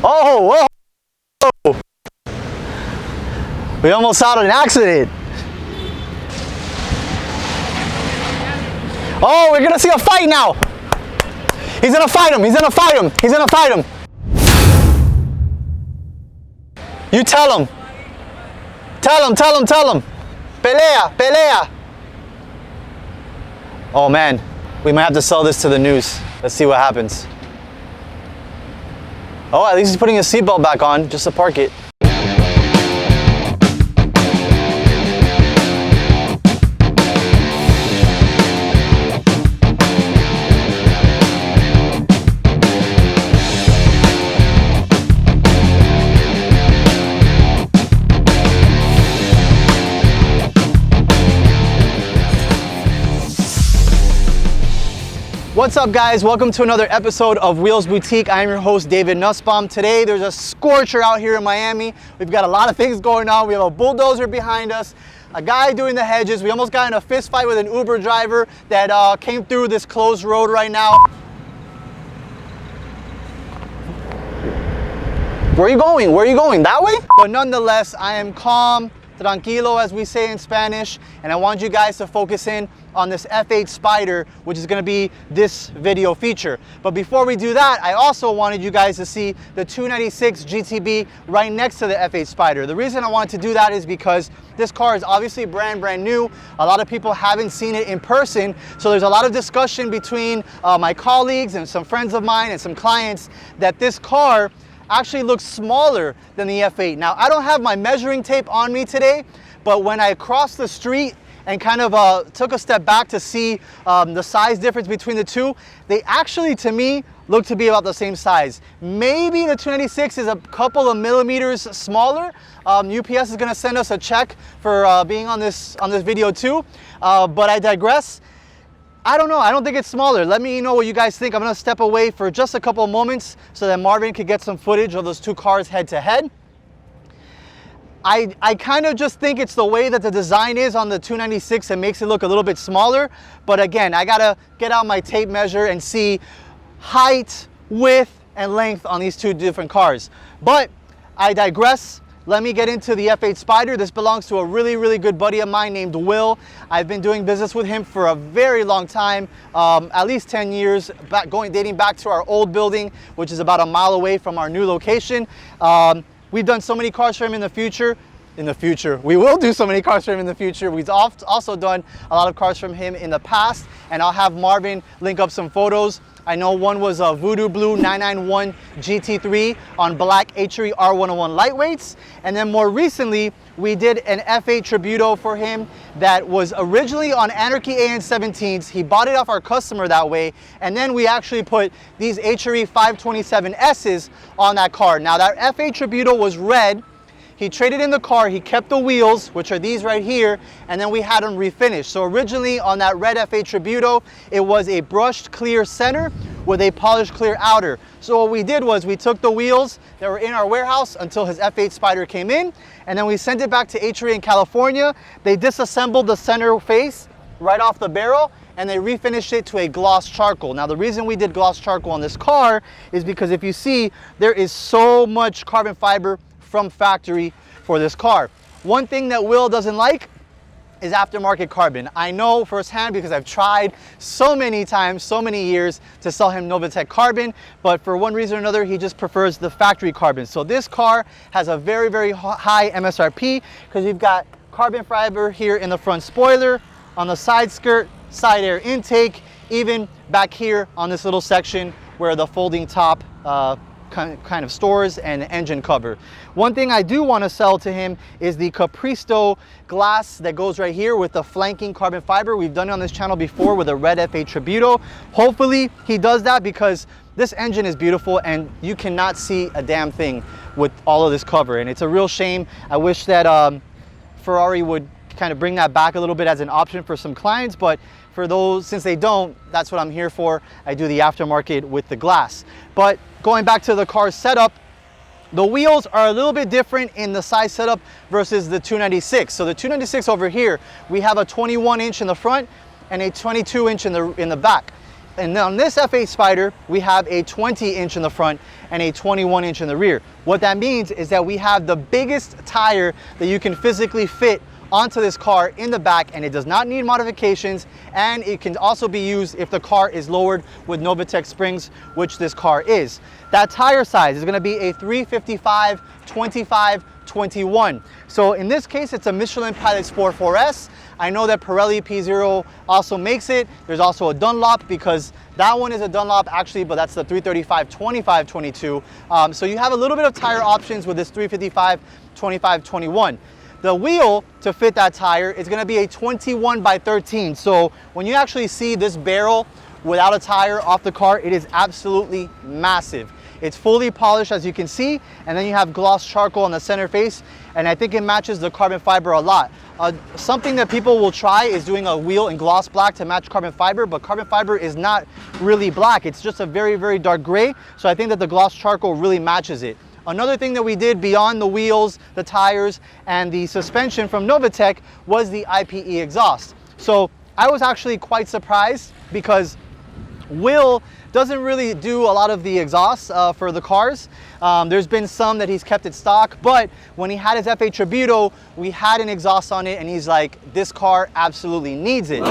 Oh, whoa! We almost had an accident. Oh, we're gonna see a fight now. He's gonna fight him. He's gonna fight him. He's gonna fight him. You tell him. Tell him. Tell him. Tell him. Pelea. Pelea. Oh man, we might have to sell this to the news. Let's see what happens. Oh, at least he's putting his seatbelt back on just to park it. What's up guys, welcome to another episode of Wheels Boutique. I am your host David Nussbaum. Today there's a scorcher out here in Miami. We've got a lot of things going on. We have a bulldozer behind us, a guy doing the hedges. We almost got in a fist fight with an Uber driver that came through this closed road right now. Where are you going? Where are you going? That way? But nonetheless, I am calm, tranquilo as we say in Spanish, and I want you guys to focus in on this F8 Spider, which is gonna be this video feature. But before we do that, I also wanted you guys to see the 296 GTB right next to the F8 Spider. The reason I wanted to do that is because this car is obviously brand new. A lot of people haven't seen it in person, so there's a lot of discussion between my colleagues and some friends of mine and some clients that this car actually looks smaller than the F8. Now, I don't have my measuring tape on me today, but when I crossed the street and kind of took a step back to see the size difference between the two, they actually, to me, look to be about the same size. Maybe the 296 is a couple of millimeters smaller. UPS is gonna send us a check for being on this video too, but I digress. I don't know, I don't think it's smaller. Let me know what you guys think. I'm gonna step away for just a couple of moments so that Marvin could get some footage of those two cars head to head. I kind of just think it's the way that the design is on the 296 that makes it look a little bit smaller. But again, I gotta get out my tape measure and see height, width, and length on these two different cars. But I digress. Let me get into the F8 Spider. This belongs to a really good buddy of mine named Will. I've been doing business with him for a very long time, at least 10 years, dating back to our old building, which is about a mile away from our new location. We've done so many cars for him in the future. We will do so many cars for him in the future. We've also done a lot of cars from him in the past, and I'll have Marvin link up some photos. I know one was a Voodoo Blue 991 GT3 on black HRE R101 lightweights. And then more recently, we did an F8 Tributo for him that was originally on Anarchy AN17s. He bought it off our customer that way. And then we actually put these HRE 527Ss on that car. Now that F8 Tributo was red. He traded in the car, he kept the wheels, which are these right here, and then we had them refinished. So originally on that red F8 Tributo, it was a brushed clear center with a polished clear outer. So what we did was we took the wheels that were in our warehouse until his F8 Spider came in, and then we sent it back to HRE in California. They disassembled the center face right off the barrel, and they refinished it to a gloss charcoal. Now the reason we did gloss charcoal on this car is because if you see, there is so much carbon fiber from factory for this car. One thing that Will doesn't like is aftermarket carbon. I know firsthand because I've tried so many times, so many years to sell him Novatec carbon, but for one reason or another, he just prefers the factory carbon. So this car has a very high MSRP because you've got carbon fiber here in the front spoiler, on the side skirt, side air intake, even back here on this little section where the folding top kind of stores and engine cover. One thing I do want to sell to him is the Capristo glass that goes right here with the flanking carbon fiber. We've done it on this channel before with a red F8 Tributo. Hopefully he does that because this engine is beautiful and you cannot see a damn thing with all of this cover, and it's a real shame. I wish that Ferrari would kind of bring that back a little bit as an option for some clients, but for those, since they don't, that's what I'm here for. I do the aftermarket with the glass. But going back to the car's setup, the wheels are a little bit different in the size setup versus the 296. So the 296 over here, we have a 21 inch in the front and a 22 inch in the back. And on this F8 Spider, we have a 20-inch in the front and a 21-inch in the rear. What that means is that we have the biggest tire that you can physically fit onto this car in the back, and it does not need modifications, and it can also be used if the car is lowered with Novatec springs, which this car is. That tire size is going to be a 355 25 21. So in this case, it's a Michelin Pilot Sport 4S. I know that Pirelli P0 also makes it. There's also a Dunlop, because that one is a Dunlop actually, but that's the 335 25 22. So you have a little bit of tire options with this 355 25 21. The wheel to fit that tire is going to be a 21 by 13. So when you actually see this barrel without a tire off the car, it is absolutely massive. It's fully polished, as you can see, and then you have gloss charcoal on the center face, and I think it matches the carbon fiber a lot. Something that people will try is doing a wheel in gloss black to match carbon fiber, but carbon fiber is not really black. It's just a very, very dark gray, so I think that the gloss charcoal really matches it. Another thing that we did beyond the wheels, the tires, and the suspension from Novatec was the IPE exhaust. So I was actually quite surprised, because Will doesn't really do a lot of the exhausts for the cars. There's been some that he's kept it stock, but when he had his F8 Tributo, we had an exhaust on it, and he's like, this car absolutely needs it.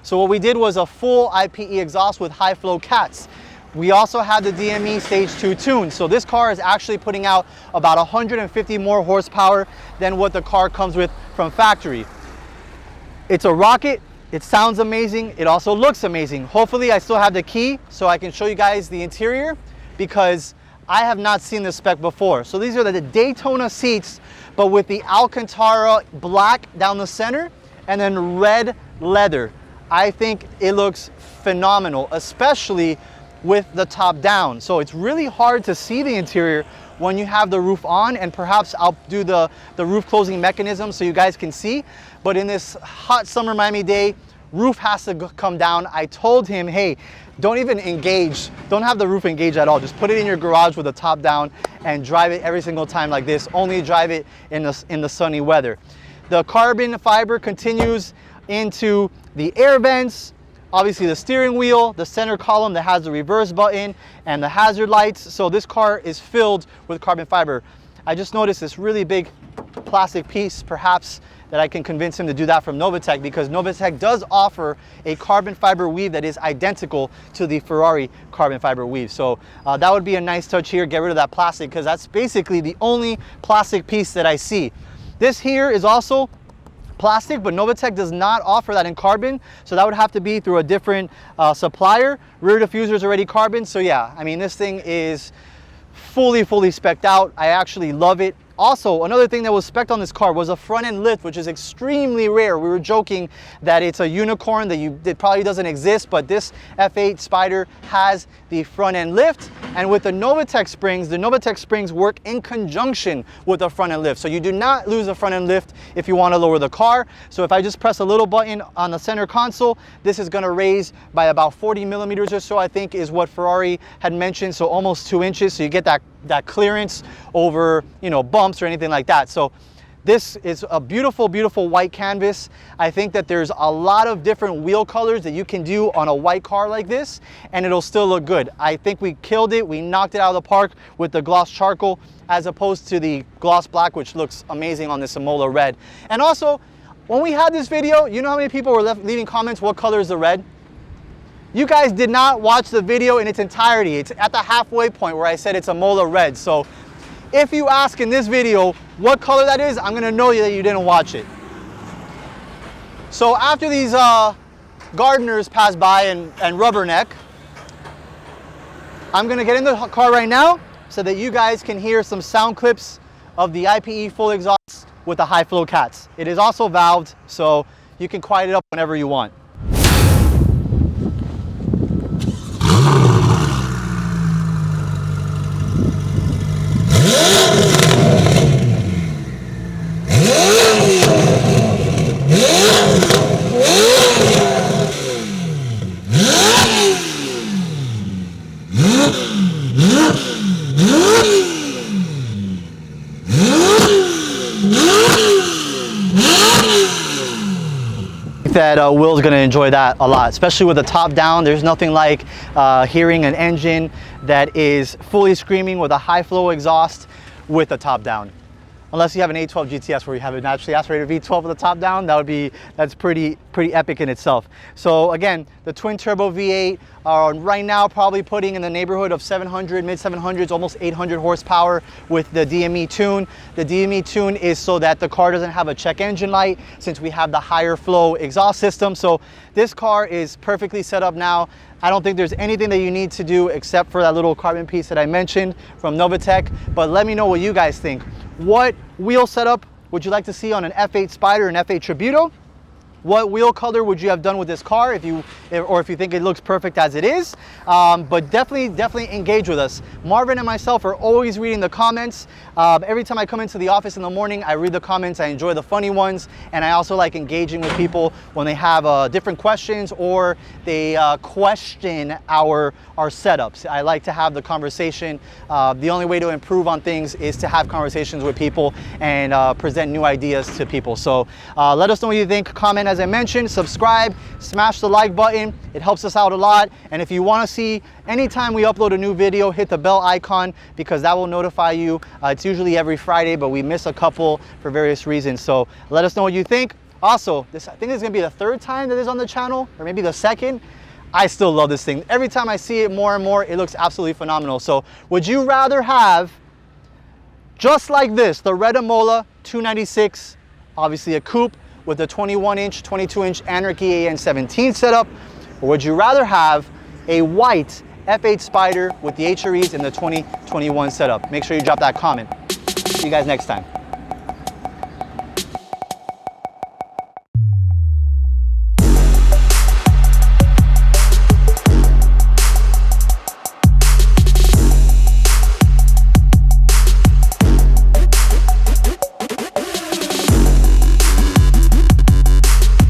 So what we did was a full IPE exhaust with high flow cats. We also had the DME Stage 2 tune. So this car is actually putting out about 150 more horsepower than what the car comes with from factory. It's a rocket. It sounds amazing. It also looks amazing. Hopefully I still have the key so I can show you guys the interior, because I have not seen this spec before. So these are the Daytona seats, but with the Alcantara black down the center and then red leather. I think it looks phenomenal, especially with the top down. So it's really hard to see the interior when you have the roof on, and perhaps I'll do the roof closing mechanism so you guys can see. But in this hot summer Miami day, roof has to come down. I told him, hey, don't even engage, don't have the roof engage at all. Just put it in your garage with the top down and drive it every single time like this. Only drive it in the sunny weather. The carbon fiber continues into the air vents, obviously the steering wheel, the center column that has the reverse button, and the hazard lights. So this car is filled with carbon fiber. I just noticed this really big plastic piece, perhaps that I can convince him to do that from Novatec, because Novatec does offer a carbon fiber weave that is identical to the Ferrari carbon fiber weave. So that would be a nice touch here. Get rid of that plastic, because that's basically the only plastic piece that I see. This here is also plastic, but Novatec does not offer that in carbon, so that would have to be through a different supplier. Rear diffuser is already carbon, so yeah, I mean, this thing is fully spec'd out. I actually love it. Also, another thing that was spec'd on this car was a front end lift, which is extremely rare. We were joking that it's a unicorn, that it probably doesn't exist, but this F8 Spider has the front end lift. And with the Novatec springs work in conjunction with the front end lift. So you do not lose the front end lift if you want to lower the car. So if I just press a little button on the center console, this is going to raise by about 40 millimeters or so, I think is what Ferrari had mentioned. So almost 2 inches. So you get that clearance over, you know, bumps or anything like that. So this is a beautiful white canvas. I think that there's a lot of different wheel colors that you can do on a white car like this, and it'll still look good. I think we killed it. We knocked it out of the park with the gloss charcoal, as opposed to the gloss black, which looks amazing on this Imola red. And also, when we had this video, you know how many people were leaving comments, what color is the red? You guys did not watch the video in its entirety. It's at the halfway point where I said it's Imola red. So if you ask in this video what color that is, I'm gonna know that you didn't watch it. So after these gardeners pass by and rubberneck, I'm gonna get in the car right now so that you guys can hear some sound clips of the IPE full exhaust with the high flow cats. It is also valved, so you can quiet it up whenever you want. that Will's gonna enjoy that a lot, especially with the top down. There's nothing like hearing an engine that is fully screaming with a high flow exhaust with the top down. Unless you have an 812 GTS where you have a naturally aspirated V12 with the top down, that's pretty epic in itself. So again, the twin turbo V8 are right now probably putting in the neighborhood of 700, mid 700s, almost 800 horsepower with the DME tune. The DME tune is so that the car doesn't have a check engine light, since we have the higher flow exhaust system. So this car is perfectly set up now. I don't think there's anything that you need to do except for that little carbon piece that I mentioned from Novatech. But let me know what you guys think. What wheel setup would you like to see on an F8 Spider and F8 Tributo? What wheel color would you have done with this car if you think it looks perfect as it is? But definitely engage with us. Marvin and myself are always reading the comments. Every time I come into the office in the morning, I read the comments. I enjoy the funny ones, and I also like engaging with people when they have different questions or they question our setups. I like to have the conversation. The only way to improve on things is to have conversations with people and present new ideas to people. So let us know what you think. Comment, as I mentioned, subscribe, smash the like button. It helps us out a lot. And if you want to see anytime we upload a new video, hit the bell icon, because that will notify you. It's usually every Friday, but we miss a couple for various reasons. So let us know what you think. Also, I think this is gonna be the third time that it's on the channel, or maybe the second. I still love this thing. Every time I see it more and more, it looks absolutely phenomenal. So would you rather have, just like this, the Red Emola 296, obviously a coupe, with a 21-inch, 22-inch Anarchy AN17 setup, or would you rather have a white F8 Spider with the HREs in the 2021 setup? Make sure you drop that comment. See you guys next time.